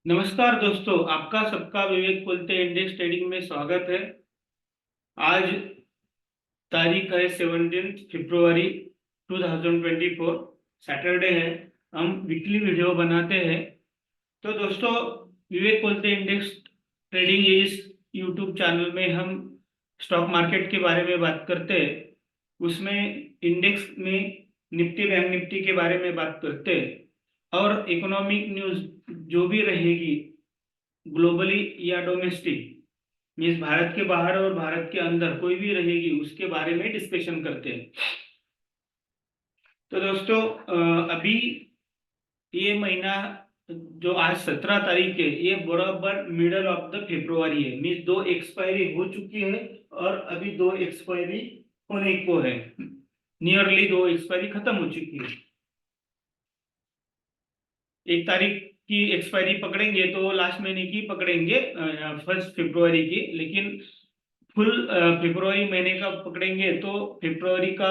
नमस्कार दोस्तों, आपका सबका विवेक कोलते इंडेक्स ट्रेडिंग में स्वागत है। आज तारीख है 17 फरवरी 2024, सैटरडे है। हम वीकली वीडियो बनाते हैं। तो दोस्तों, विवेक कोलते इंडेक्स ट्रेडिंग इस यूट्यूब चैनल में हम स्टॉक मार्केट के बारे में बात करते हैं। उसमें इंडेक्स में निफ्टी बैंक निफ्टी के बारे में बात करते हैं और इकोनॉमिक न्यूज जो भी रहेगी ग्लोबली या डोमेस्टिक, मीन्स भारत के बाहर और भारत के अंदर कोई भी रहेगी उसके बारे में डिस्कशन करते हैं। तो दोस्तों, अभी ये महीना जो आज 17 तारीख है, ये बराबर मिडल ऑफ द फेब्रुआरी है। मीन्स दो एक्सपायरी हो चुकी है और अभी दो एक्सपायरी होने को है। नियरली दो एक्सपायरी खत्म हो चुकी है। 1 तारीख की एक्सपायरी पकड़ेंगे तो लास्ट महीने की पकड़ेंगे, 1 फरवरी की। लेकिन फुल फरवरी महीने का पकड़ेंगे तो फरवरी का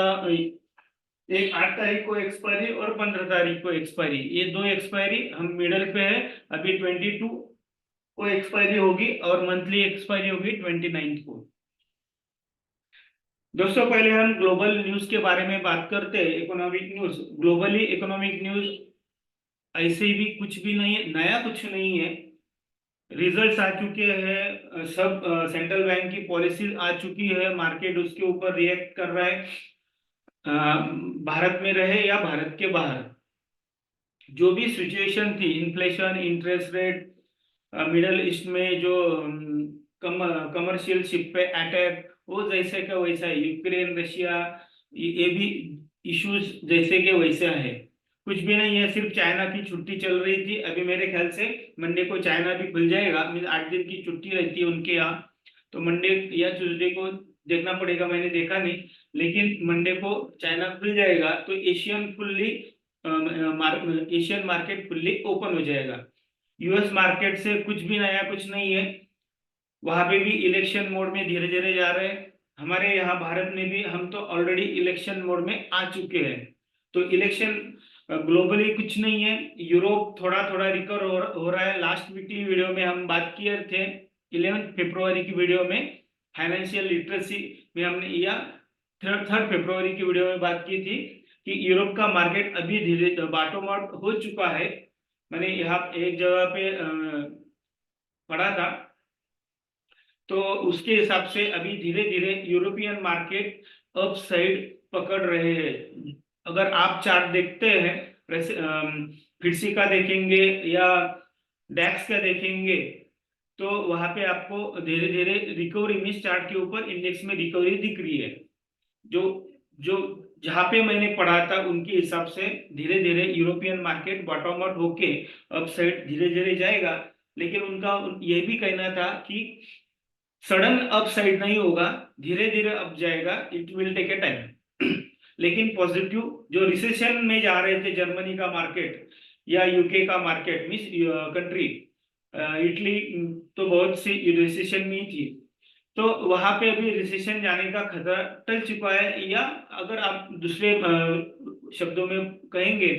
एक 8 तारीख को एक्सपायरी और 15 तारीख को एक्सपायरी, ये दो एक्सपायरी हम मिडल पे है। अभी 22 को एक्सपायरी होगी और मंथली एक्सपायरी होगी 29 को। दोस्तों, पहले हम ग्लोबल न्यूज के बारे में बात करते हैं। Economic news, globally economic news ऐसे भी कुछ भी नहीं है, नया कुछ नहीं है। रिजल्ट्स आ चुके हैं, सब सेंट्रल बैंक की पॉलिसी आ चुकी है, मार्केट उसके ऊपर रिएक्ट कर रहा है। अ, भारत में रहे या भारत के बाहर जो भी सिचुएशन थी, inflation, interest rate, middle east में जो कमर्शियल शिप पे अटैक, वो जैसे का वैसा है। यूक्रेन रशिया, ये भी इश्यूज जैसे के वैसा है। कुछ भी नहीं है, सिर्फ चाइना की छुट्टी चल रही थी। अभी मेरे ख्याल से मंडे को चाइना भी खुल जाएगा। मीन 8 दिन की छुट्टी रहती है उनके यहाँ। तो मंडे या ट्यूसडे को देखना पड़ेगा, मैंने देखा नहीं। लेकिन मंडे को चाइना खुल जाएगा तो एशियन मार्केट फुल्ली ओपन हो जाएगा। यूएस मार्केट से कुछ भी नया कुछ नहीं है। वहां पे भी इलेक्शन मोड में धीरे धीरे जा रहे हैं। हमारे यहाँ भारत में भी हम तो ऑलरेडी इलेक्शन मोड में आ चुके हैं। तो इलेक्शन ग्लोबली कुछ नहीं है। यूरोप थोड़ा थोड़ा रिकवर हो रहा है। लास्ट वीकली वीडियो में हम बात किए थे, 11 फरवरी की वीडियो में फाइनेंशियल लिटरेसी में हमने, या थर्ड फरवरी की वीडियो में बात की थी कि यूरोप का मार्केट अभी धीरे बॉटम आउट हो चुका है। मैंने यहाँ एक जगह पे पढ़ा था। तो उसके हिसाब से अभी धीरे धीरे यूरोपियन मार्केट अप साइड पकड़ रहे हैं। अगर आप चार्ट देखते हैं, फिरसी का देखेंगे या डैक्स का देखेंगे, तो वहां पे आपको धीरे धीरे रिकवरी, मिस चार्ट के ऊपर इंडेक्स में रिकवरी दिख रही है। जो जो जहां पे मैंने पढ़ा था उनके हिसाब से धीरे धीरे यूरोपियन मार्केट बॉटम आउट होके अप साइड धीरे धीरे जाएगा। लेकिन उनका ये भी कहना था कि सडन अप साइड नहीं होगा, धीरे धीरे अप जाएगा, it will take a time. लेकिन पॉजिटिव जो रिसेशन में जा रहे थे, जर्मनी का मार्केट या यूके का मार्केट, मीन्स कंट्री, इटली तो बहुत सी रिसेशन में ही थी। तो वहां पे अभी रिसेशन जाने का खतरा टल चुका है, या अगर आप दूसरे शब्दों में कहेंगे,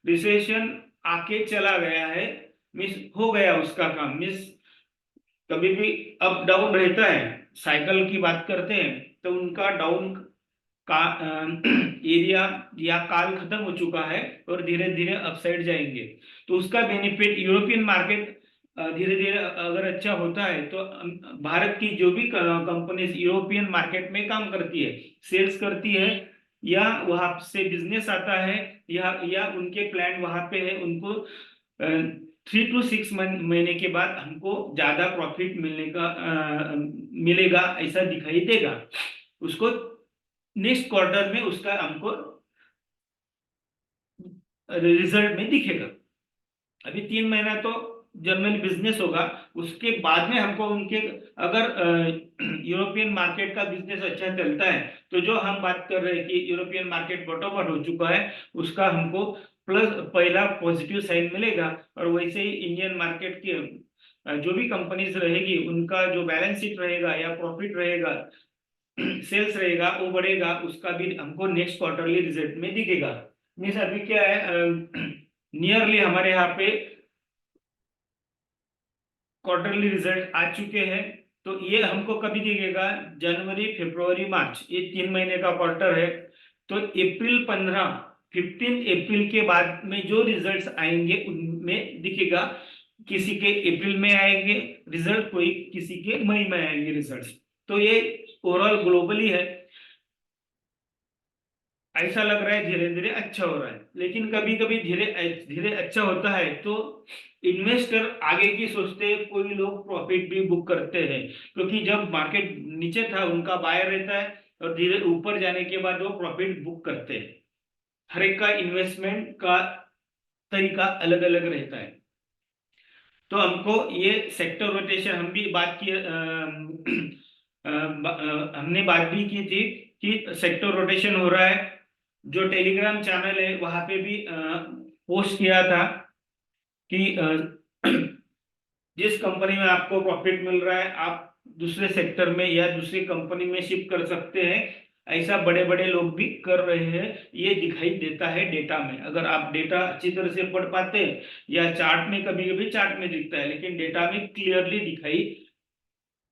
रिसेशन आके चला गया है। मिस हो गया उसका काम। मिस कभी भी अप डाउन रहता है, साइकिल की बात करते हैं, तो उनका डाउन का एरिया या काल खत्म हो चुका है और धीरे धीरे अपसाइड जाएंगे। तो उसका बेनिफिट यूरोपियन मार्केट धीरे धीरे अगर अच्छा होता है तो भारत की जो भी कंपनीज यूरोपियन मार्केट में काम करती है, सेल्स करती है, या वहां से बिजनेस आता है, या उनके प्लान वहां पे है, उनको 3 to 6 महीने के बाद हमको ज्यादा प्रॉफिट मिलेगा ऐसा दिखाई देगा। उसको नेक्स्ट क्वार्टर में उसका हमको रिजल्ट में दिखेगा। अभी 3 महीना तो जनरल बिजनेस होगा। उसके बाद में हमको उनके, अगर यूरोपियन मार्केट का बिजनेस अच्छा चलता है, तो जो हम बात कर रहे हैं कि यूरोपियन मार्केट बॉटम आउट हो चुका है, उसका हमको प्लस पहला पॉजिटिव साइन मिलेगा। और वैसे ही इंडियन मार्केट के जो भी कंपनीज रहेगी, उनका जो बैलेंस शीट रहेगा या प्रॉफिट रहेगा, सेल्स रहेगा, वो बढ़ेगा, उसका भी हमको नेक्स्ट क्वार्टरली रिजल्ट में दिखेगा। मीन्स अभी क्या है, नियरली हमारे यहाँ पे क्वार्टरली रिजल्ट आ चुके हैं। तो ये हमको कभी दिखेगा, जनवरी फरवरी मार्च, ये 3 महीने का क्वार्टर है। तो अप्रैल 15 अप्रैल के बाद में जो रिजल्ट्स आएंगे उनमें दिखेगा, किसी के अप्रैल में आएंगे रिजल्ट, कोई किसी के मई में आएंगे रिजल्ट्स। तो ये ओवरऑल ग्लोबली है, ऐसा लग रहा है धीरे धीरे अच्छा हो रहा है। लेकिन कभी कभी धीरे धीरे अच्छा होता है तो इन्वेस्टर आगे की सोचते हैं, कोई लोग प्रॉफिट भी बुक करते हैं, क्योंकि जब मार्केट नीचे था उनका बायर रहता है, और धीरे ऊपर जाने के बाद वो प्रॉफिट बुक करते हैं। हर एक का इन्वेस्टमेंट का तरीका अलग अलग रहता है। तो हमको ये सेक्टर रोटेशन, हम भी बात की हमने बात भी की थी कि सेक्टर रोटेशन हो रहा है। जो टेलीग्राम चैनल है वहां पे भी पोस्ट किया था कि जिस कंपनी में आपको प्रॉफिट मिल रहा है आप दूसरे सेक्टर में या दूसरी कंपनी में शिफ्ट कर सकते हैं। ऐसा बड़े बड़े लोग भी कर रहे हैं, ये दिखाई देता है डेटा में। अगर आप डेटा अच्छी तरह से पढ़ पाते हैं, या चार्ट में, कभी कभी चार्ट में दिखता है लेकिन डेटा में क्लियरली दिखाई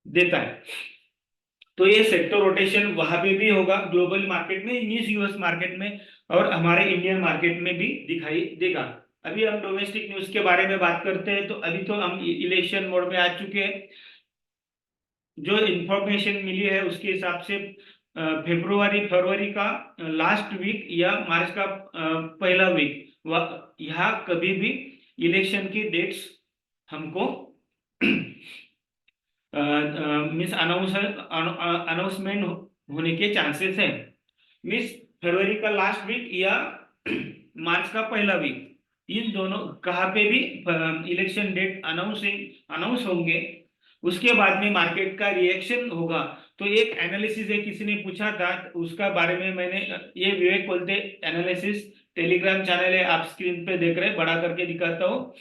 देता है। तो ये सेक्टर रोटेशन वहां पे भी होगा, ग्लोबल मार्केट में, यूएस मार्केट में, और हमारे इंडियन मार्केट में भी दिखाई देगा। अभी हम डोमेस्टिक न्यूज के बारे में बात करते हैं। तो अभी तो हम इलेक्शन मोड में आ चुके हैं। जो इंफॉर्मेशन मिली है उसके हिसाब से फरवरी फरवरी का लास्ट वीक या मार्च का पहला वीक, यहाँ कभी भी इलेक्शन की डेट्स हमको मिस अनाउंसमेंट होने के चांसेस हैं। मिस फरवरी का लास्ट वीक या मार्च का पहला वीक, इन दोनों कहाँ पे भी इलेक्शन डेट अनाउंस होंगे। उसके बाद में मार्केट का रिएक्शन होगा। तो एक एनालिसिस है, किसी ने पूछा था, उसका बारे में मैंने, ये विवेक बोलते एनालिसिस टेलीग्राम चैनल है, आप स्क्रीन पे देख रहे हैं, बड़ा करके दिखाता हूँ।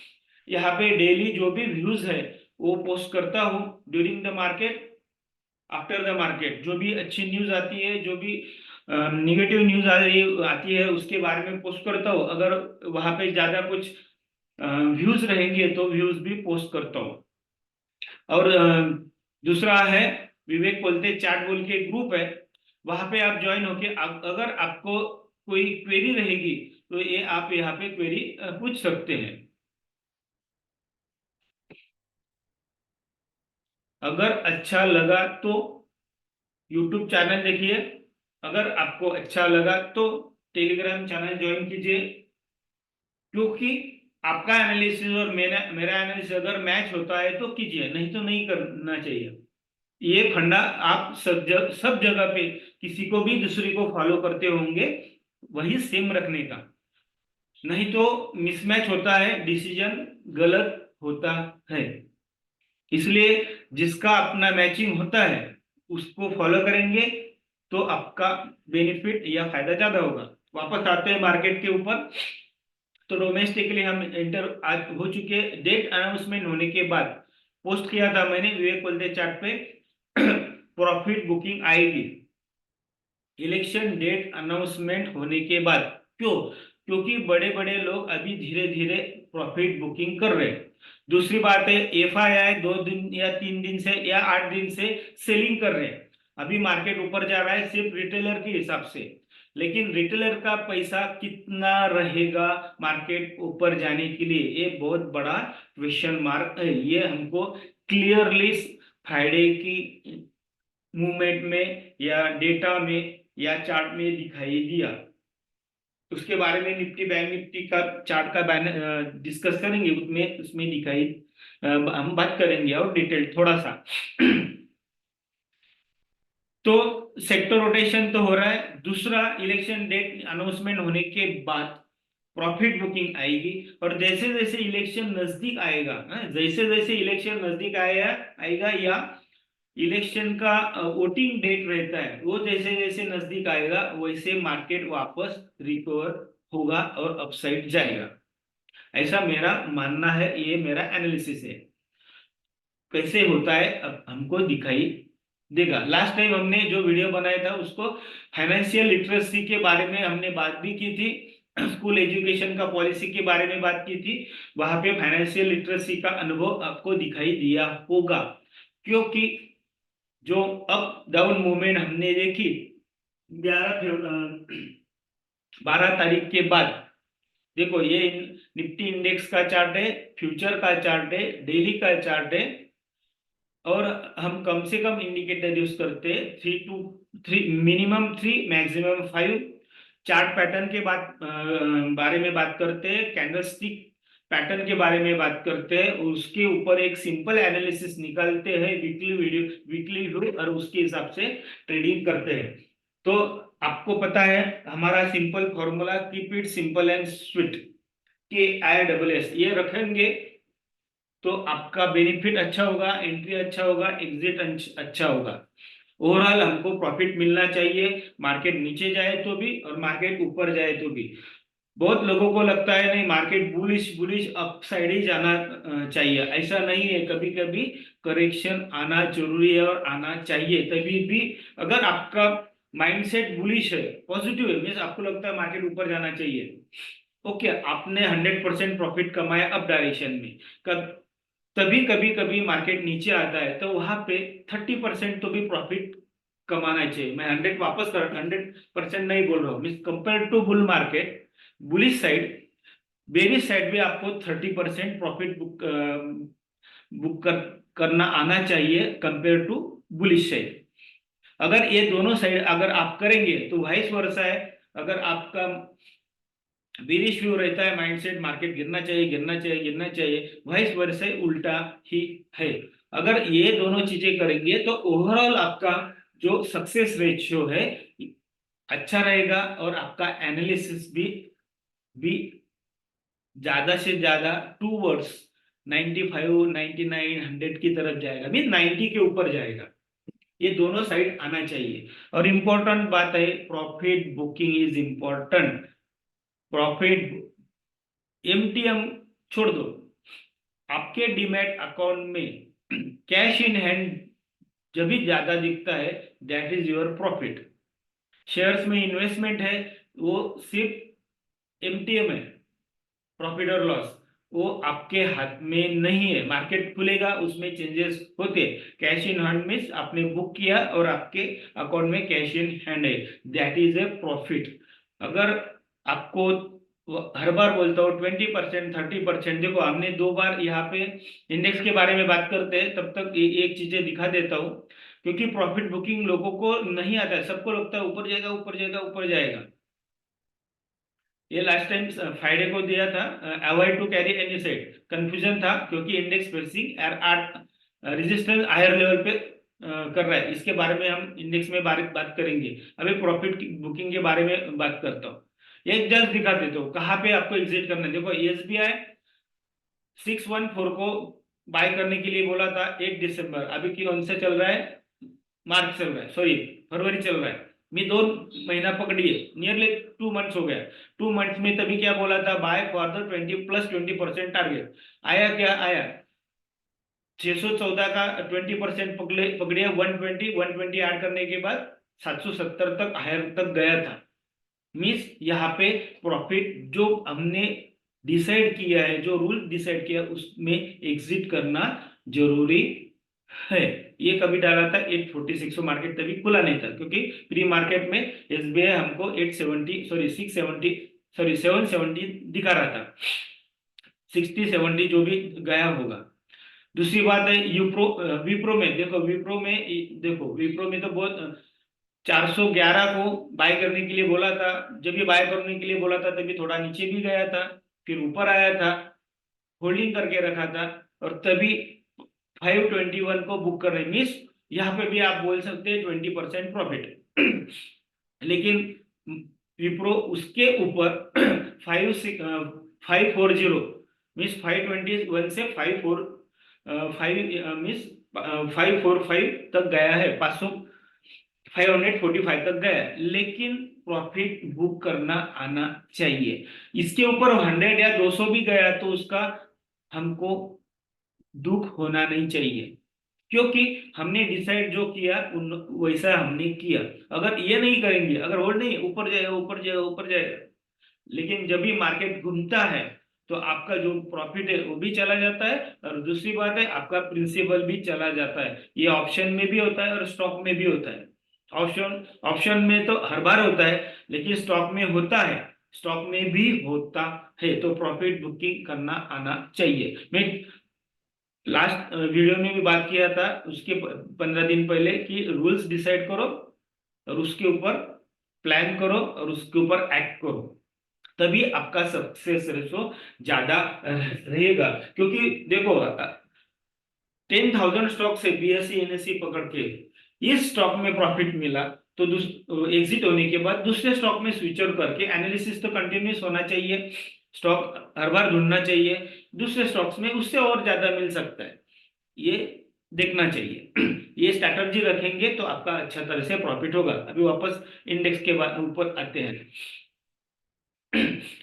यहाँ पे डेली जो भी व्यूज है वो पोस्ट करता हूँ during the market, after the market. जो भी अच्छी न्यूज आती है, जो भी निगेटिव न्यूज आती है उसके बारे में पोस्ट करता हूँ। अगर वहां पे ज्यादा कुछ व्यूज रहेंगे तो व्यूज भी पोस्ट करता हूँ। और दूसरा है विवेक बोलते चैट बोल के ग्रुप है, वहां पे आप ज्वाइन होके अगर आपको कोई क्वेरी रहेगी तो ये आप यहाँ पे क्वेरी पूछ सकते हैं। अगर अच्छा लगा तो यूट्यूब चैनल देखिए, अगर आपको अच्छा लगा तो टेलीग्राम चैनल ज्वाइन कीजिए, क्योंकि आपका एनालिसिस और मेरा मेरा एनालिसिस अगर मैच होता है तो कीजिए, नहीं तो नहीं करना चाहिए। ये फंडा आप सब जगह पे किसी को भी दूसरे को फॉलो करते होंगे, वही सेम रखने का, नहीं तो मिसमैच होता है, डिसीजन गलत होता है। इसलिए जिसका अपना मैचिंग होता है उसको फॉलो करेंगे तो आपका बेनिफिट या फायदा ज्यादा होगा। वापस आते हैं मार्केट के ऊपर। तो डोमेस्टिकली हम इंटर आज हो चुके, डेट अनाउंसमेंट होने के बाद पोस्ट किया था मैंने विवेक बोलते चार्ट पे प्रॉफिट बुकिंग आएगी इलेक्शन डेट अनाउंसमेंट होने के बाद। क्यों? क्योंकि बड़े बड़े लोग अभी धीरे धीरे प्रॉफिट बुकिंग कर रहे हैं। दूसरी बात है, एफआईआई 2 दिन या 3 दिन से या 8 दिन से सेलिंग कर रहे हैं। अभी मार्केट ऊपर जा रहा है सिर्फ रिटेलर के हिसाब से, लेकिन रिटेलर का पैसा कितना रहेगा मार्केट ऊपर जाने के लिए, ये बहुत बड़ा क्वेश्चन मार्क है। ये हमको क्लियरली फ्राइडे की मूवमेंट में या डेटा में या चार्ट में दिखाई दिया। उसके बारे में निफ्टी बैंक निफ्टी का चार्ट का डिस्कस करेंगे, उसमें उसमें दिखाई हम बात करेंगे और डिटेल थोड़ा सा। तो सेक्टर रोटेशन तो हो रहा है। दूसरा, इलेक्शन डेट अनाउंसमेंट होने के बाद प्रॉफिट बुकिंग आएगी, और जैसे जैसे इलेक्शन नजदीक आएगा, जैसे जैसे इलेक्शन नजदीक आएगा आएगा या इलेक्शन का वोटिंग डेट रहता है, वो जैसे जैसे नजदीक आएगा वैसे मार्केट वापस रिकवर होगा और अपसाइड जाएगा। ऐसा मेरा मानना है, ये मेरा एनालिसिस है। कैसे होता है अब हमको दिखाई देगा। लास्ट टाइम हमने जो वीडियो बनाया था उसको फाइनेंशियल लिटरेसी के बारे में हमने बात भी की थी। स्कूल एजुकेशन का पॉलिसी के बारे में बात की थी, वहां पे फाइनेंशियल लिटरेसी का अनुभव आपको दिखाई दिया होगा। क्योंकि जो अप डाउन मूवमेंट हमने देखी 12 तारीख के बाद, देखो ये निफ्टी इंडेक्स का चार्ट है, फ्यूचर का चार्ट है, डेली का चार्ट है, और हम कम से कम इंडिकेटर यूज करते हैं 3 to 3, minimum 3 maximum 5। Chart pattern के बारे में बात करते हैं, कैंडलस्टिक पैटर्न के बारे में बात करते हैं, उसके ऊपर एक सिंपल एनालिसिस निकालते हैं वीकली व्यू, और उसके हिसाब से ट्रेडिंग करते हैं। तो आपको पता है हमारा simple formula, keep it simple and sweet, KISS ये रखेंगे तो आपका बेनिफिट अच्छा होगा, एंट्री अच्छा होगा, एग्जिट अच्छा होगा। ओवरऑल हमको प्रॉफिट मिलना चाहिए, मार्केट नीचे जाए तो भी और मार्केट ऊपर जाए तो भी। बहुत लोगों को लगता है नहीं मार्केट बुलिश बुलिश अपसाइड ही जाना चाहिए, ऐसा नहीं है। कभी कभी करेक्शन आना जरूरी है और आना चाहिए तभी भी। अगर आपका माइंडसेट बुलिश है, पॉजिटिव है, मीन्स आपको लगता है मार्केट ऊपर जाना चाहिए, ओके, आपने 100% प्रॉफिट कमाया अप डायरेक्शन में। कब तभी कभी कभी मार्केट नीचे आता है तो वहां पे 30% तो भी प्रॉफिट कमाना चाहिए। मैं 100% नहीं बोल रहा हूँ, means compare to bull market, bullish side, bearish side भी आपको 30% प्रॉफिट करना आना चाहिए कंपेयर टू बुलिश साइड। अगर ये दोनों साइड अगर आप करेंगे तो वाइस वर्सा है। अगर आपका बेरिश व्यू रहता है माइंडसेट, मार्केट गिरना चाहिए गिरना चाहिए गिरना चाहिए, वाइस वर्सा उल्टा ही है। अगर ये दोनों चीजें करेंगे तो ओवरऑल आपका जो सक्सेस रेशियो है अच्छा रहेगा, और आपका एनालिसिस भी ज्यादा से ज्यादा टू वर्ड्स 95 99 100 की तरफ जाएगा, मीन 90 के ऊपर जाएगा। ये दोनों साइड आना चाहिए। और इम्पोर्टेंट बात है, profit booking is important. Profit MTM छोड़ दो, आपके डीमैट अकाउंट में कैश इन हैंड जब भी ज्यादा दिखता है, that is your profit. Shares में इन्वेस्टमेंट है, वो सिर्फ MTM है, प्रॉफिट और लॉस, वो आपके हाथ में नहीं है। मार्केट खुलेगा उसमें चेंजेस होते, कैश इन हैंड मीन्स आपने बुक किया और आपके अकाउंट में कैश इन हैंड है, दैट इज ए प्रॉफिट। अगर आपको हर बार बोलता हूँ 20% 30%, देखो हमने 2 बार यहाँ पे इंडेक्स के बारे में बात करते हैं, तब तक एक चीजें दिखा देता हूँ, क्योंकि प्रॉफिट बुकिंग लोगों को नहीं आता है, सबको लगता है ऊपर जाएगा ऊपर जाएगा ऊपर जाएगा। ये लास्ट टाइम फ्राइडे को दिया था, avoid to carry any side, confusion था क्योंकि index pressing or resistance higher level पे कर रहा है। इसके बारे में हम इंडेक्स में बात करेंगे। अभी प्रॉफिट बुकिंग के बारे में बात करता हूँ। एक जस्ट दिखा देता हूँ कहाँ पे आपको एग्जिट करना है। देखो SBI 614 को बाय करने के लिए बोला था 8 दिसंबर, अभी कौन से चल रहा है, मार्च चल रहा है, सॉरी फरवरी चल रहा है। मैं 2 महीना पकड़िए, नियरली 2 मंथ्स हो गया। 2 मंथ्स में तभी क्या बोला था, बाय फॉर द 20+20% टारगेट। आया क्या आया, 614 का 20% पकड़िए, 120 ऐड करने के बाद 770 तक हायर तक गया था। मीन्स यहाँ पे प्रॉफिट जो हमने डिसाइड किया है, जो रूल डिसाइड किया उसमें एग्जिट करना जरूरी है। ये कभी डाला था 846, मार्केट तभी खुला नहीं था, क्योंकि प्री मार्केट में SBI हमको 770 दिखा रहा था, 60 70 जो भी गया होगा। दूसरी बात है विप्रो में, देखो विप्रो में तो बहुत 411 को बाय करने के लिए बोला था। जब भी बाय करने के लिए बोला था तभी थोड़ा नीचे भी गया था, फिर ऊपर आया था, होल्डिंग करके रखा था, और तभी 521 को बुक कर रहे, मीन्स यहाँ पे भी आप बोल सकते हैं 20% प्रॉफिट। लेकिन विप्रो उसके ऊपर 540 मीन्स 521 से 5 मीन्स 545 तक गया है, 545 तक गया, लेकिन प्रॉफिट बुक करना आना चाहिए। इसके ऊपर 100 या 200 भी गया तो उसका हमको दुख होना नहीं चाहिए, क्योंकि हमने डिसाइड जो किया वैसा हमने किया। अगर ये नहीं करेंगे, अगर होल्ड नहीं ऊपर जाएगा ऊपर जाएगा ऊपर जाएगा, लेकिन जब भी मार्केट घूमता है तो आपका जो प्रॉफिट है वो भी चला जाता है, और दूसरी बात है आपका प्रिंसिपल भी चला जाता है। ये ऑप्शन में भी होता है और स्टॉक में भी होता है। ऑप्शन ऑप्शन में तो हर बार होता है, लेकिन स्टॉक में होता है, स्टॉक में भी होता है, तो प्रॉफिट बुकिंग करना आना चाहिए। मैं लास्ट वीडियो में भी बात किया था उसके 15 दिन पहले कि रूल्स डिसाइड करो और उसके ऊपर प्लान करो और उसके ऊपर एक्ट करो, तभी आपका सक्सेस रेशो ज्यादा रहेगा। क्योंकि देखो 10,000 स्टॉक से बीएससी एनएससी पकड़ के इस स्टॉक में प्रॉफिट मिला, तो एग्जिट होने के बाद दूसरे स्टॉक में स्विच आउट करके एनालिसिस तो कंटिन्यूस होना चाहिए, स्टॉक हर बार ढूंढना चाहिए, दूसरे स्टॉक्स में उससे और ज्यादा मिल सकता है, ये देखना चाहिए। ये स्ट्रैटेजी रखेंगे तो आपका अच्छा तरह से प्रॉफिट होगा। अभी वापस इंडेक्स के बाद ऊपर आते हैं।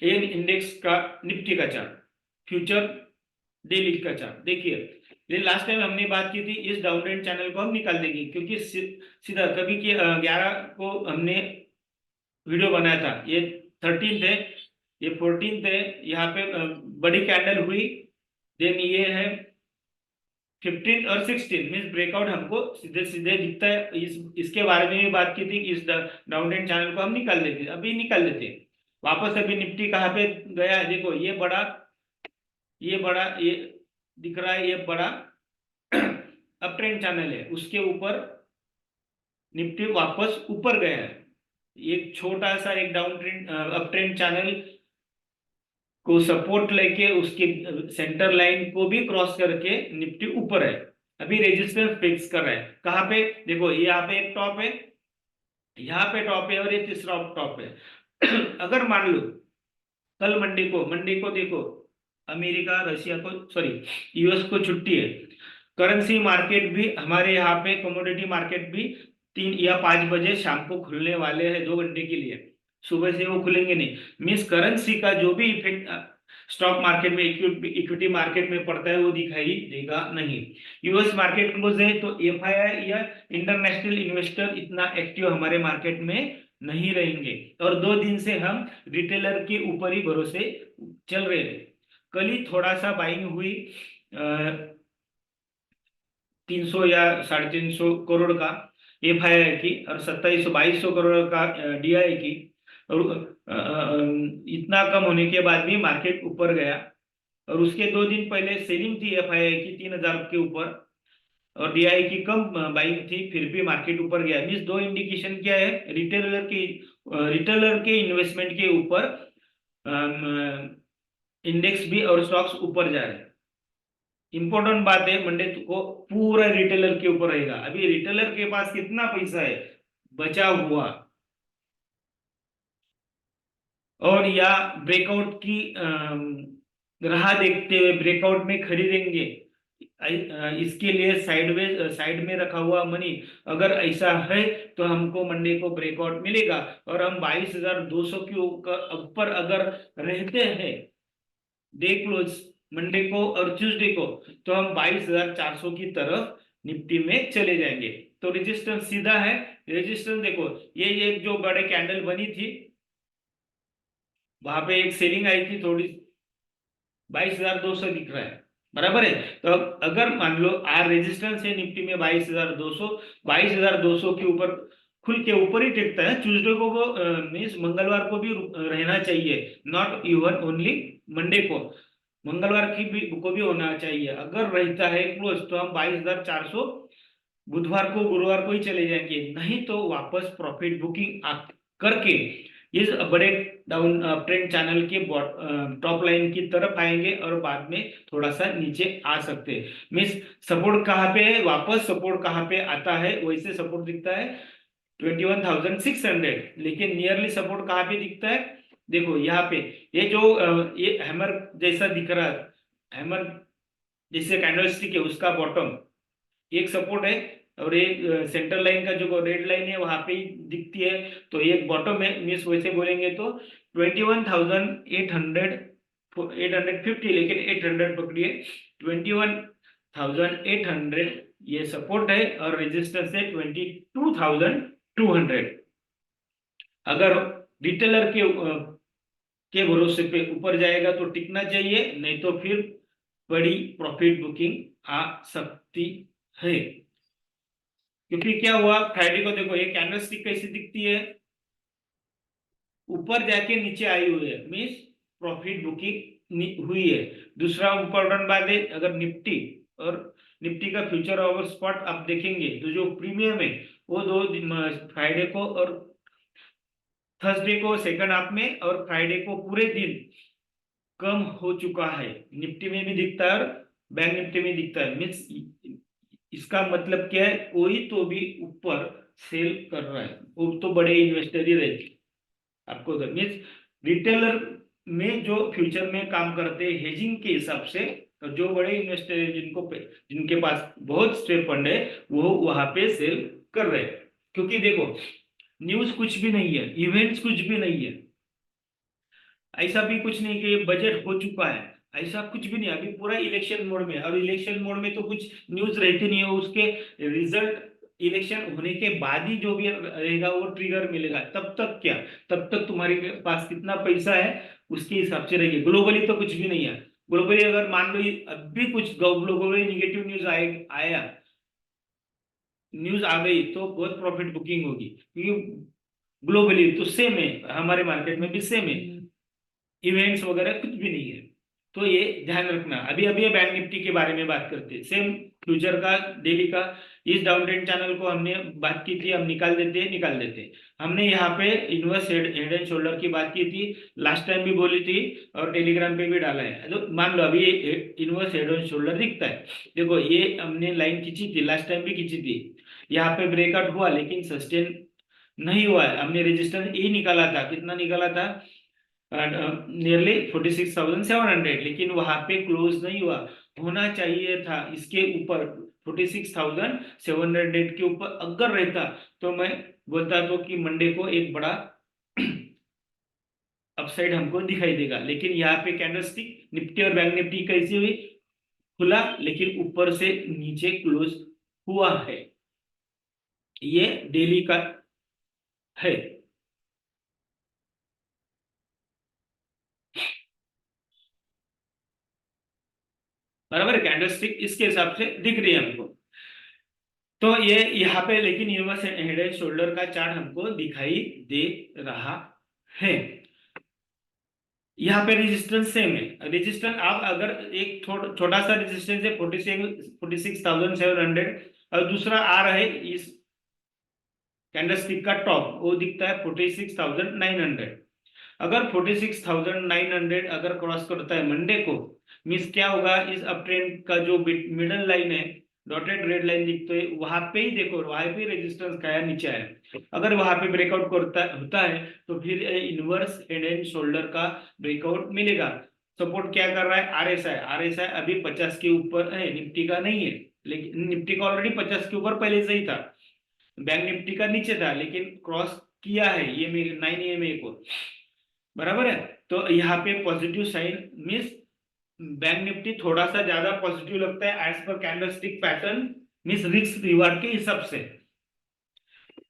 ये इंडेक्स का निफ्टी का चार्ट, फ्यूचर डेली का चार्ट देखिए। ये लास्ट टाइम हमने बात की थी, इस डाउन ट्रेंड चैनल को हम निकाल देंगे, क्योंकि सीधा कभी के 11 को हमने वीडियो बनाया था, ये 13 है, ये 14 है, यहाँ पे बड़ी कैंडल हुई, देन ये है 15 और 16 मीन्स ब्रेकआउट हमको सीधे सीधे दिखता है। इसके बारे में भी बात की थी, इस डाउन ट्रेंड चैनल को हम निकाल देते, अभी निकाल देते हैं। वापस अभी निफ्टी कहाँ पे गया है देखो, ये बड़ा ये दिख रहा है, ये बड़ा अप ट्रेंड चैनल है, उसके ऊपर निफ्टी वापस ऊपर गया है। एक छोटा सा एक down trend up trend channel को सपोर्ट लेके उसके सेंटर लाइन को भी क्रॉस करके निफ्टी ऊपर है, अभी रेजिस्टेंस फिक्स कर रहा है। कहाँ पे देखो, यहाँ पे एक टॉप है, यहाँ पे टॉप है, और ये तीसरा टॉप है। अगर मान लो कल मंडे को देखो, अमेरिका रशिया को सॉरी यूएस को छुट्टी है, करेंसी मार्केट भी हमारे यहाँ पे कमोडिटी मार्केट भी 3 या 5 बजे शाम को खुलने वाले हैं, 2 घंटे के लिए, सुबह से वो खुलेंगे नहीं। मीन्स करेंसी का जो भी इफेक्ट स्टॉक मार्केट में इक्विटी मार्केट में पड़ता है वो दिखाई देगा नहीं। यूएस मार्केट क्लोज है तो एफआईआई या इंटरनेशनल इन्वेस्टर इतना एक्टिव हमारे मार्केट में नहीं रहेंगे, और 2 दिन से हम रिटेलर के ऊपर ही भरोसे चल रहे थे। कल ही थोड़ा सा बाइंग हुई 300 या 350 करोड़ का एफआईआई की, और 2700 2200 करोड़ का डीआई की, और इतना कम होने के बाद भी मार्केट ऊपर गया। और उसके 2 दिन पहले सेलिंग थी एफआईआई की 3,000 के ऊपर, और डीआई की कम बाइंग थी, फिर भी मार्केट ऊपर गया। मीन्स दो इंडिकेशन क्या है, रिटेलर के इन्वेस्टमेंट के ऊपर इंडेक्स भी और स्टॉक्स ऊपर जा रहे हैं। इंपॉर्टेंट बात है, मंडे को पूरा रिटेलर के ऊपर रहेगा। अभी रिटेलर के पास कितना पैसा है बचा हुआ, और या ब्रेकआउट की राह देखते हुए ब्रेकआउट में खरीदेंगे, इसके लिए साइड में रखा हुआ मनी, अगर ऐसा है तो हमको मंडे को ब्रेकआउट मिलेगा, और हम 22,200 के ऊपर अगर रहते हैं डे क्लोज मंडे को और ट्यूसडे को, तो हम 22,400 की तरफ निफ्टी में चले जाएंगे। तो रेजिस्टेंस सीधा है, रेजिस्टेंस देखो, ये एक जो बड़े कैंडल बनी थी, वहां पे एक सेलिंग आई थी थोड़ी, 22,200 दिख रहा है, बराबर है। तो अगर मान लो आर रेजिस्टेंस है निफ्टी में 22,200 के ऊपर खुल के ऊपर ही टिकता है, ट्यूसडे को वो मीन्स मंगलवार को भी रहना चाहिए, नॉट इवन ओनली मंडे को, मंगलवार की भी को भी होना चाहिए। अगर रहता है क्लोज तो हम 22,400 बुधवार को गुरुवार को ही चले जाएंगे, नहीं तो वापस प्रॉफिट बुकिंग करके इस बड़े डाउन ट्रेंड चैनल के टॉप लाइन की तरफ आएंगे, और बाद में थोड़ा सा नीचे आ सकते हैं। मीन्स सपोर्ट कहाँ पे है, वापस सपोर्ट कहाँ पे आता है, वैसे सपोर्ट दिखता है 21,600, लेकिन नियरली सपोर्ट कहाँ पे दिखता है देखो, यहाँ पे ये जो ये हैमर जैसा दिख रहा है, हैमर जैसे कैंडलस्टिक है, उसका बॉटम एक सपोर्ट है, और एक सेंटर लाइन का जो रेड लाइन है वहां पे ही दिखती है, तो एक बॉटम है। मीन्स वैसे बोलेंगे तो 21,850, लेकिन 800 पकड़िए, 21,800 ये सपोर्ट है, और रेजिस्टेंस है 22,200। अगर रिटेलर के भरोसे पे ऊपर जाएगा तो टिकना चाहिए, नहीं तो फिर बड़ी प्रॉफिट बुकिंग आ सकती है। क्योंकि क्या हुआ, फ्राइडे को देखो ये कैंडलस्टिक कैसी दिखती है, ऊपर जाके नीचे आई हुई है, मीन्स प्रॉफिट बुकिंग हुई है। दूसरा इम्पोर्टेंट बात है, अगर निफ्टी और निफ्टी का फ्यूचर और स्पॉट आप देखेंगे तो जो प्रीमियम है वो दो फ्राइडे को और थर्सडे को सेकंड हाफ में, और फ्राइडे को पूरे दिन कम हो चुका है। निफ्टी में भी दिखता है और बैंक निफ्टी में दिखता है, मीन्स इसका मतलब क्या है, कोई तो भी ऊपर सेल कर रहा है, वो तो बड़े इन्वेस्टर ही रहते आपको, मीन्स रिटेलर में जो फ्यूचर में काम करते हैं हेजिंग के हिसाब से, तो जो बड़े इन्वेस्टर है जिनके पास बहुत स्टेट फंड है वो वहां पे सेल कर रहे हैं। क्योंकि देखो न्यूज कुछ भी नहीं है, इवेंट्स कुछ भी नहीं है, ऐसा भी कुछ नहीं कि बजट हो चुका है, ऐसा कुछ भी नहीं। अभी पूरा इलेक्शन मोड में है, और इलेक्शन मोड में तो कुछ न्यूज रहती नहीं है, उसके रिजल्ट इलेक्शन होने के बाद ही जो भी रहेगा वो ट्रिगर मिलेगा। तब तक क्या, तब तक तुम्हारे पास कितना पैसा है उसके हिसाब से रहेगी। ग्लोबली तो कुछ भी नहीं है। ग्लोबली अगर मान लो अभी कुछ ग्लोबली निगेटिव न्यूज आया, न्यूज आ गई तो बहुत प्रॉफिट बुकिंग होगी, क्योंकि ग्लोबली तो सेम है, हमारे मार्केट में भी सेम है, इवेंट्स वगैरह कुछ भी नहीं है। तो ये ध्यान रखना। अभी अभी बैंक निफ्टी के बारे में बात करते हैं, सेम फ्यूचर का डेली का। इस डाउन ट्रेंड चैनल को हमने बात की थी, हम निकाल देते हैं। हमने यहाँ पे इनवर्स हेड एंड शोल्डर की बात की थी, लास्ट टाइम भी बोली थी और टेलीग्राम पे भी डाला है। तो मान लो अभी इनवर्स हेड एंड शोल्डर दिखता है, देखो ये हमने लाइन खींची थी, लास्ट टाइम भी खींची थी, यहाँ पे ब्रेकआउट हुआ लेकिन सस्टेन नहीं हुआ है। हमने रेजिस्टेंस ए निकाला था, कितना निकाला था, नियरली 46,700, लेकिन वहां पे क्लोज नहीं हुआ, होना चाहिए था इसके ऊपर 46,700 के ऊपर अगर रहता तो मैं बोलता तो कि मंडे को एक बड़ा अपसाइड हमको दिखाई देगा। लेकिन यहाँ पे कैंडलस्टिक निफ्टी और बैंक निफ्टी कैसी हुई, खुला लेकिन ऊपर से नीचे क्लोज हुआ है, ये डेली का है। बराबर, कैंडलस्टिक इसके हिसाब से दिख रही है हमको। तो ये यहाँ पे लेकिन यूनिवर्स हेड एंड शोल्डर का चार्ट हमको दिखाई दे रहा है। यहाँ पे रेजिस्टेंस सेम है, रेजिस्टेंस आप अगर एक छोटा सा रेजिस्टेंस है 46,700, और दूसरा आ रहा है इस कैंडलस्टिक का टॉप, वो दिखता है 46,900। अगर 46,900 अगर क्रॉस करता है मंडे को, मीन्स क्या होगा, इस अप ट्रेंड का जो मिडल लाइन है, डॉटेड रेड लाइन दिखते है, वहां पे ही देखो, वहां पे रेजिस्टेंस का नीचे है। अगर वहां पे ब्रेकआउट करता होता है तो फिर इनवर्स हेड एंड शोल्डर का ब्रेकआउट मिलेगा। सपोर्ट क्या कर रहा है, आरएसआई, आरएसआई अभी 50 के ऊपर है, निफ्टी का नहीं है, लेकिन निफ्टी का ऑलरेडी 50 के ऊपर पहले से ही था, बैंक निफ्टी का नीचे था, लेकिन क्रॉस किया है ये मेरे 9 EMA को। बराबर है, तो यहाँ पे positive sign means bank Nifty थोड़ा सा ज्यादा पॉजिटिव लगता है as per candlestick pattern, means risk reward के हिसाब से।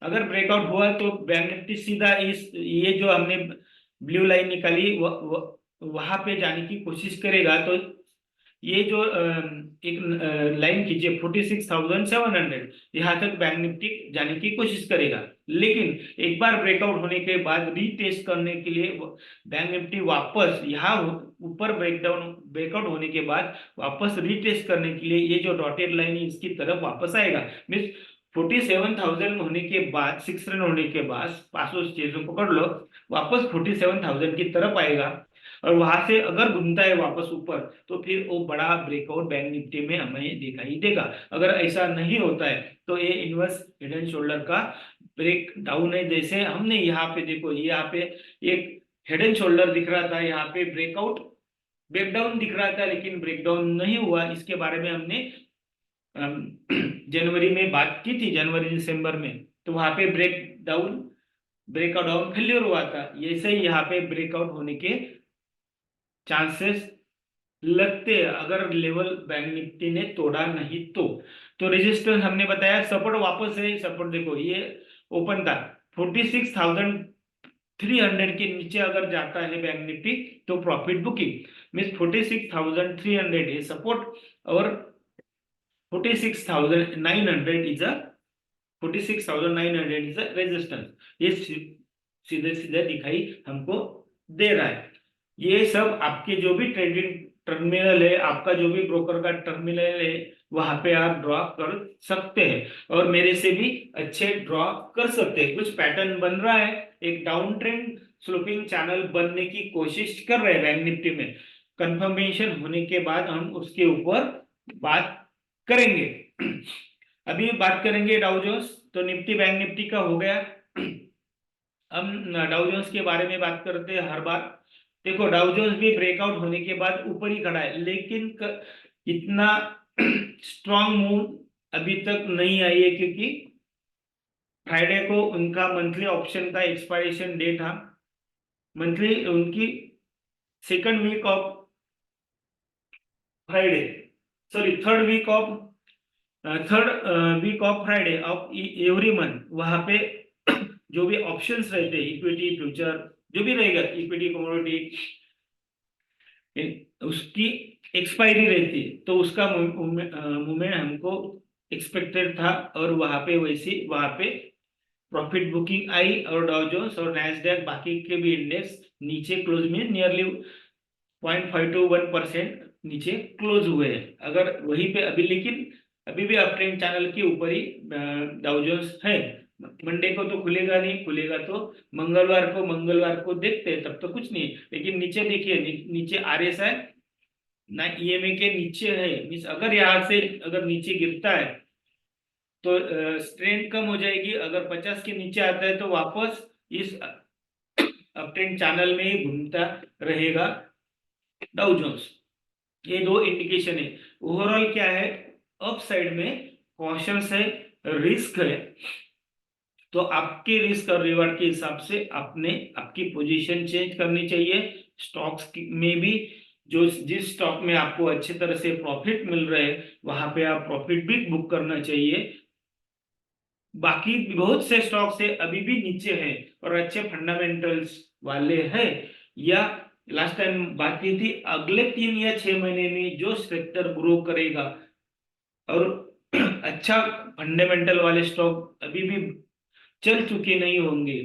अगर ब्रेकआउट हुआ तो बैंक निफ्टी सीधा इस ये जो हमने ब्लू लाइन निकाली वहां पे जाने की कोशिश करेगा। तो ये जो एक लाइन खींचे 46,700, यहाँ तक बैंक निफ्टी जाने की कोशिश करेगा। लेकिन एक बार ब्रेकआउट होने के बाद रीटेस्ट करने के लिए बैंक निफ्टी वापस यहाँ ऊपर ब्रेकआउट होने के बाद वापस रीटेस्ट करने के लिए ये जो डॉटेड लाइन है इसकी तरफ वापस आएगा। मीन्स 47,000 होने के बाद, 6 रन होने के बाद 500 पकड़ लो, वापस 47,000 की तरफ आएगा, और वहां से अगर घूमता है वापस ऊपर तो फिर वो बड़ा ब्रेकआउट बैंक निफ्टी में हमें दिखाई देगा। अगर ऐसा नहीं होता है तो ये इनवर्स हेड एंड शोल्डर का ब्रेक डाउन है। जैसे हमने यहाँ पे देखो, यहाँ पे एक हेड एंड शोल्डर दिख रहा था, यहाँ पे ब्रेकआउट ब्रेकडाउन दिख रहा था, लेकिन ब्रेकडाउन नहीं हुआ। इसके बारे में हमने जनवरी में बात की थी, जनवरी दिसंबर में, तो वहां पे ब्रेकआउट डाउन फेल्योर हुआ था। ऐसे ही यहाँ पे ब्रेकआउट होने के चांसेस लगते हैं अगर लेवल बैंक निफ्टी ने तोड़ा नहीं तो रेजिस्टेंस हमने बताया, सपोर्ट वापस है, सपोर्ट देखो ये ओपन था 46,000 300 के नीचे अगर जाता है बैंक निफ्टी तो profit booking means 46,300 is support और 46,900 is a 46,900 is a resistance. ये सीधे सीधे दिखाई हमको दे रहा है। ये सब आपके जो भी ट्रेडिंग टर्मिनल है, आपका जो भी ब्रोकर का टर्मिनल है, वहां पे आप ड्रॉ कर सकते हैं और मेरे से भी अच्छे ड्रॉ कर सकते हैं। कुछ पैटर्न बन रहा है, एक डाउन ट्रेंड स्लोपिंग चैनल बनने की कोशिश कर रहे हैं बैंक निफ्टी में। कंफर्मेशन होने के बाद हम उसके ऊपर बात करेंगे। अभी बात करेंगे डाउ जोन्स। तो निफ्टी बैंक निफ्टी का हो गया। हम डाउ जोन्स के बारे में बात करते हैं हर बार। देखो डाउ जोन्स भी ब्रेकआउट होने के बाद ऊपर ही खड़ा है, लेकिन इतना स्ट्रॉन्ग मूव अभी तक नहीं आई है, क्योंकि फ्राइडे को उनका मंथली ऑप्शन का एक्सपायरेशन डे था। मंथली उनकी second week of Friday, sorry third week of Friday of every month, वहां पे जो भी ऑप्शंस रहते हैं, इक्विटी फ्यूचर जो भी रहेगा, इक्विटी कमोडिटी, उसकी एक्सपायरी रहती है, तो उसका मूवमेंट हमको एक्सपेक्टेड था और वहां पे वैसी वहां पे प्रॉफिट बुकिंग आई और डाउ जोन्स और नैस्डैक बाकी के भी इंडेक्स नीचे क्लोज में नियरली 0.5 to 1% नीचे क्लोज हुए हैं। अगर वहीं पे अभी, लेकिन अभी भी अप ट्रेंड चैनल के ऊपर ही डाउ जोन्स है। मंडे को तो खुलेगा नहीं, खुलेगा तो मंगलवार को देखते हैं, तब तो कुछ नहीं। लेकिन नीचे देखिए, नीचे आरएसआई ना ईएमए के नीचे है, मीन्स अगर यहाँ से अगर नीचे गिरता है तो स्ट्रेंथ कम हो जाएगी। अगर 50 के नीचे आता है तो वापस इस अपट्रेंड चैनल में ही घूमता रहेगा डाउ जोन्स। ये दो इंडिकेशन है। ओवरऑल क्या है, अप साइड में कॉशंस है, रिस्क है, तो आपके रिस्क और रिवार्ड के हिसाब से आपने आपकी पोजीशन चेंज करनी चाहिए। स्टॉक्स में भी जो जिस स्टॉक में आपको अच्छी तरह से प्रॉफिट मिल रहे हैं वहां पे आप प्रॉफिट भी बुक करना चाहिए। बाकी बहुत से स्टॉक से अभी भी नीचे हैं और अच्छे फंडामेंटल्स वाले हैं, या लास्ट टाइम बात की थी अगले 3 या 6 महीने में जो सेक्टर ग्रो करेगा और अच्छा फंडामेंटल वाले स्टॉक अभी भी चल चुके नहीं होंगे,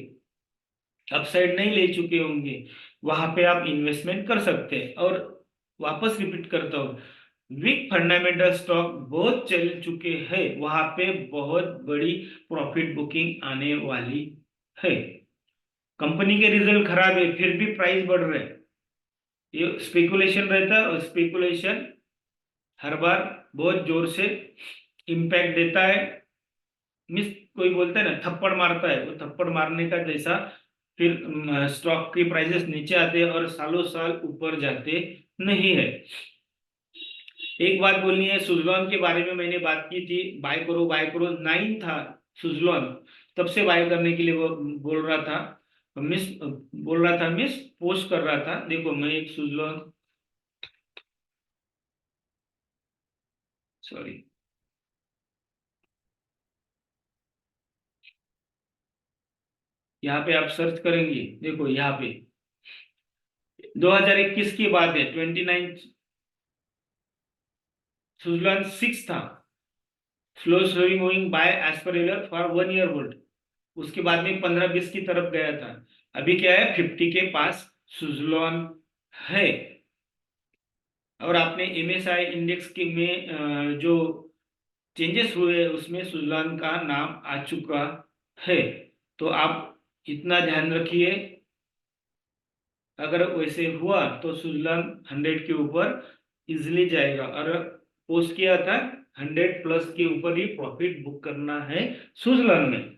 अपसाइड नहीं ले चुके होंगे, वहां पे आप इन्वेस्टमेंट कर सकते हैं। और वापस रिपीट करता हूँ, वीक फंडामेंटल स्टॉक बहुत चल चुके हैं, वहां पे बहुत बड़ी प्रॉफिट बुकिंग आने वाली है। कंपनी के रिजल्ट खराब है फिर भी प्राइस बढ़ रहे हैं, ये स्पेकुलेशन रहता है और स्पेकुलेशन हर बार बहुत जोर से इम्पैक्ट देता है। मिस कोई बोलता है ना थप्पड़ मारता है, वो थप्पड़ मारने का जैसा फिर स्टॉक की प्राइसेस नीचे आते हैं और सालों साल ऊपर जाते नहीं है। एक बात बोलनी है, सुजलॉन के बारे में मैंने बात की थी, बाय करो 9 था सुजलॉन, तब से बाय करने के लिए वो बोल रहा था, मिस पोस्ट कर रहा था। देखो मैं एक सुजलॉन, सॉरी, यहाँ पे आप सर्च करेंगे, देखो यहाँ पे 2021 की बात है, 29 सुजलॉन 6 था, slow slowing going by as per for 1 year hold. उसके बाद में 15-20 की तरफ गया था, अभी क्या है 50 के पास सुजलॉन है। और आपने एमएसआई इंडेक्स के में जो चेंजेस हुए उसमें सुजलॉन का नाम आ चुका है, तो आप इतना ध्यान रखिए। अगर वैसे हुआ तो सुजलॉन 100 के ऊपर इजिली जाएगा, और पोस्ट किया था 100+ के ऊपर ही प्रॉफिट बुक करना है सुजलॉन में।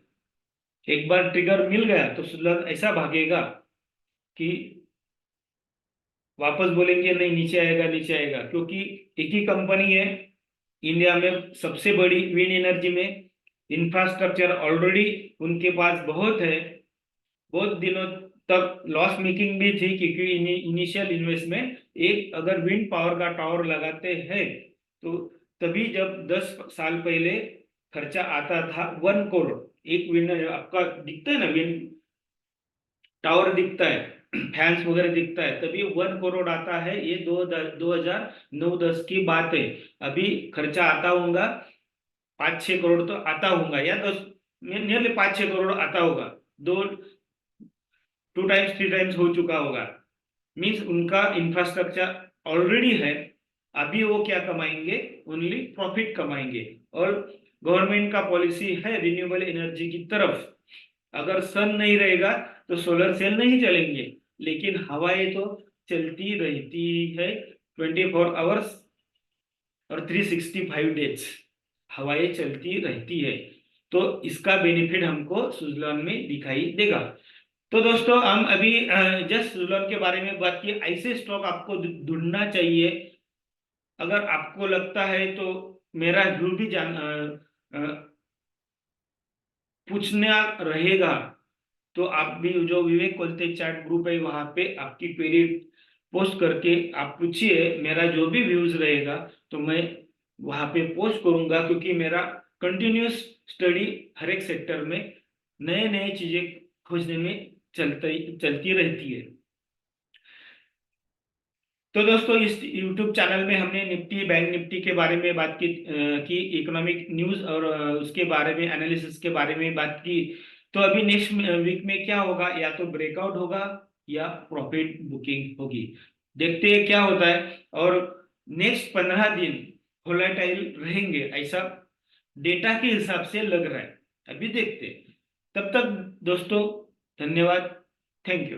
एक बार ट्रिगर मिल गया तो सुजलॉन ऐसा भागेगा कि वापस बोलेंगे नहीं नीचे आएगा नीचे आएगा, क्योंकि एक ही कंपनी है इंडिया में सबसे बड़ी विंड एनर्जी में, इंफ्रास्ट्रक्चर ऑलरेडी उनके पास बहुत है। बहुत दिनों तक लॉस मेकिंग भी थी, क्योंकि इनिशियल इन्वेस्टमेंट, एक अगर विंड पावर का टावर लगाते हैं तो तभी जब 10 साल पहले खर्चा आता था 1 करोड़। एक विंड आपका दिखता है ना, विंड टावर दिखता है, फैंस वगैरह दिखता है, तभी 1 करोड़ आता है। ये 2009-10 की बात है। अभी खर्चा आता होगा 5-6 करोड़ तो आता होगा, या 10, नियरली 5-6 करोड़ आता होगा। दो 2 टाइम्स 3 टाइम्स हो चुका होगा। मीन्स उनका इंफ्रास्ट्रक्चर ऑलरेडी है। अभी वो क्या कमाएंगे, ओनली प्रॉफिट कमाएंगे। और गवर्नमेंट का पॉलिसी है रिन्यूएबल एनर्जी की तरफ। अगर सन नहीं रहेगा तो सोलर सेल नहीं चलेंगे, लेकिन हवाएं तो चलती रहती है 24 आवर्स और 365 डेज हवाएं चलती रहती है। तो इसका बेनिफिट हमको सुजलॉन में दिखाई देगा। तो दोस्तों हम अभी जस्ट सुजलॉन के बारे में बात की। ऐसे स्टॉक आपको ढूंढना चाहिए। अगर आपको लगता है तो मेरा व्यू भी पूछना रहेगा, तो आप भी जो विवेक कोलते चैट ग्रुप है वहां पे आपकी क्वेरी पोस्ट करके आप पूछिए। मेरा जो भी व्यूज रहेगा तो मैं वहां पे पोस्ट करूंगा, क्योंकि मेरा कंटिन्यूस स्टडी हर एक सेक्टर में नए नए चीजें खोजने में चलती रहती है। तो दोस्तों इस YouTube चैनल में हमने निफ्टी बैंक निफ्टी के बारे में बात की इकोनॉमिक न्यूज और उसके बारे में एनालिसिस के बारे में बात की। तो अभी नेक्स्ट वीक में क्या होगा, या तो ब्रेकआउट होगा या प्रॉफिट बुकिंग होगी। देखते हैं क्या होता है। और नेक्स्ट 15 दिन वोलेटाइल रहेंगे, ऐसा डेटा के हिसाब से लग रहा है। अभी देखते हैं। तब तक दोस्तों धन्यवाद। Thank you.